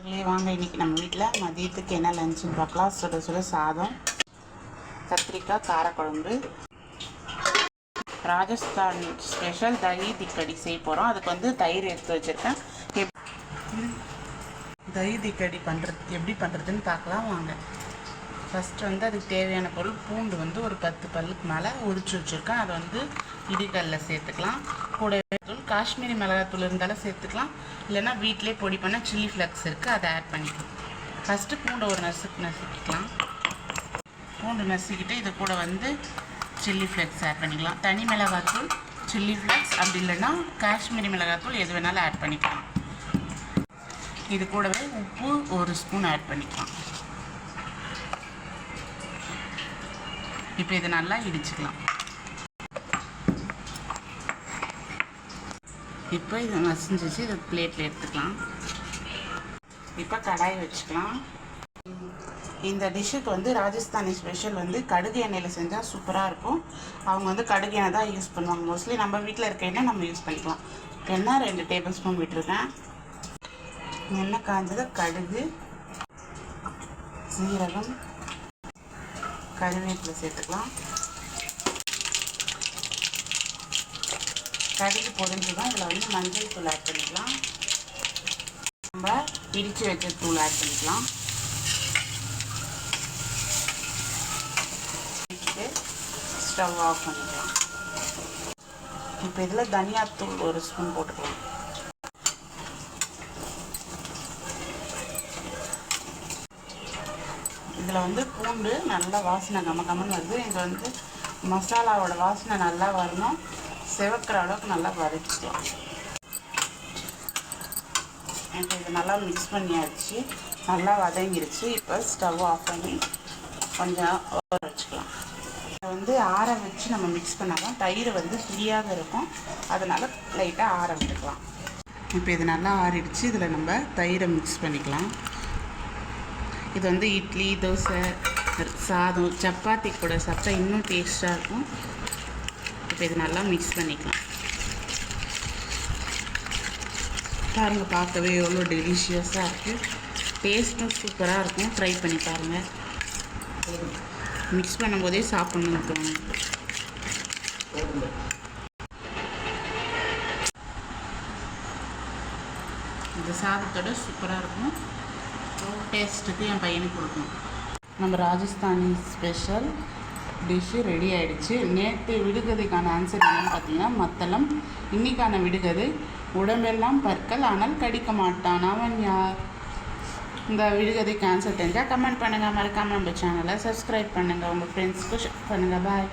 வாங்க இன்றைக்கி நம்ம வீட்டில் மதியத்துக்கு என்ன லஞ்சுன்னு பார்க்கலாம். சுட சுட சாதம், கத்திரிக்காய் காரக்குழம்பு, ராஜஸ்தான் ஸ்பெஷல் தஹி திக்கடி செய்ய போகிறோம். அதுக்கு தயிர் எடுத்து வச்சுருக்கேன். தஹி திக்கடி எப்படி பண்ணுறதுன்னு பார்க்கலாம் வாங்க. ஃபஸ்ட்டு அதுக்கு தேவையான பொருள் பூண்டு ஒரு 10 பல்லுக்கு மேலே உரிச்சு வச்சுருக்கேன். அதை இடிக்கல்லில் சேர்த்துக்கலாம். கூட தூள் காஷ்மீரி மிளகாத்தூள் இருந்தாலும் சேர்த்துக்கலாம், இல்லைன்னா வீட்டிலே பொடி பண்ண சில்லி ஃப்ளக்ஸ் இருக்குது, அதை ஆட் பண்ணிக்கலாம். ஃபஸ்ட்டு பூண்டை ஒரு நசுக்கிக்கலாம். பூண்டு நசுக்கிட்டு இது கூட சில்லி ஃப்ளக்ஸ் ஆட் பண்ணிக்கலாம். தனி மிளகாத்தூள், சில்லி ஃப்ளக்ஸ், அப்படி இல்லைன்னா காஷ்மீரி மிளகாத்தூள் எது வேணாலும் ஆட் பண்ணிக்கலாம். இது கூடவே உப்பு 1 ஸ்பூன் ஆட் பண்ணிக்கலாம். இப்போ இது நல்லா இடிச்சுக்கலாம். இப்போ இதை மசிஞ்சிச்சு, இதை பிளேட்டில் எடுத்துக்கலாம். இப்போ கடாய் வச்சுக்கலாம். இந்த டிஷ்ஷுக்கு ராஜஸ்தானி ஸ்பெஷல் கடுகு எண்ணெயில் செஞ்சால் சூப்பராக இருக்கும். அவங்க கடுகு எண்ணெய் தான் யூஸ் பண்ணுவாங்க. மோஸ்ட்லி நம்ம வீட்டில் இருக்க எண்ணெய் நம்ம யூஸ் பண்ணிக்கலாம். எண்ணெய் 2 டேபிள் ஸ்பூன் விட்டுருக்கேன். எண்ணெய் காஞ்சது கடுகு, சீரகம், கருவேப்பிலை சேர்த்துக்கலாம். கடுகு பொரிஞ்சுதான் இதில் மஞ்சள் தூள் ஆட் பண்ணிக்கலாம். நம்ம இடித்து வச்ச தூள் ஆட் பண்ணிக்கலாம். ஸ்டவ் ஆஃப் பண்ணிக்கலாம். இப்போ இதில் தனியாத்தூள் 1 ஸ்பூன் போட்டுக்கலாம். இதில் பூண்டு நல்லா வாசனை கமன்னு வருது. இங்கே மசாலாவோட வாசனை நல்லா வரணும். செவக்கிற அளவுக்கு நல்லா வதக்கிக்கலாம். இப்போ இது நல்லா மிக்ஸ் பண்ணியாச்சு, நல்லா வதங்கிருச்சு. இப்போ ஸ்டவ் ஆஃப் பண்ணி கொஞ்சம் ஊற வச்சுக்கலாம். இதை ஆற வச்சு நம்ம மிக்ஸ் பண்ணால் தான் தயிர் ஃப்ரீயாக இருக்கும். அதனால் லைட்டாக ஆற விட்டுக்கலாம். இப்போ இது நல்லா ஆறிடுச்சு. இதில் நம்ம தயிரை மிக்ஸ் பண்ணிக்கலாம். இது இட்லி, தோசை, சாதம், சப்பாத்தி கூட சாப்பிட்டா இன்னும் டேஸ்ட்டாக இருக்கும். இப்போ இது நல்லா மிக்ஸ் பண்ணிக்கலாம். பாருங்கள், பார்க்கவே எவ்வளோ டெலிஷியஸாக இருக்குது. டேஸ்ட்டும் சூப்பராக இருக்கும். ட்ரை பண்ணி பாருங்கள். மிக்ஸ் பண்ணும்போதே சாப்பிட்ணுன்னு தோணும். இந்த சாதத்தோட சூப்பராக இருக்கும். டேஸ்ட்டுக்கு என் பையனுக்கு கொடுக்கணும். நம்ம ராஜஸ்தானி ஸ்பெஷல் டிஷ்ஷு ரெடி ஆகிடுச்சு. நேற்று விடுகதைக்கான ஆன்சர் என்னன்னு பார்த்தீங்கன்னா மத்தளம். இன்னைக்கான விடுகதை உடம்பெல்லாம் பற்கள் ஆனால் கடிக்க மாட்டான், அவன் யார்? இந்த விடுகதைக்கு ஆன்சர் தெரிஞ்சால் கமெண்ட் பண்ணுங்கள். மறக்காமல் நம்ம சேனலை சப்ஸ்கிரைப் பண்ணுங்கள். உங்கள் ஃப்ரெண்ட்ஸ்க்கு ஷேர் பண்ணுங்கள். பாய்.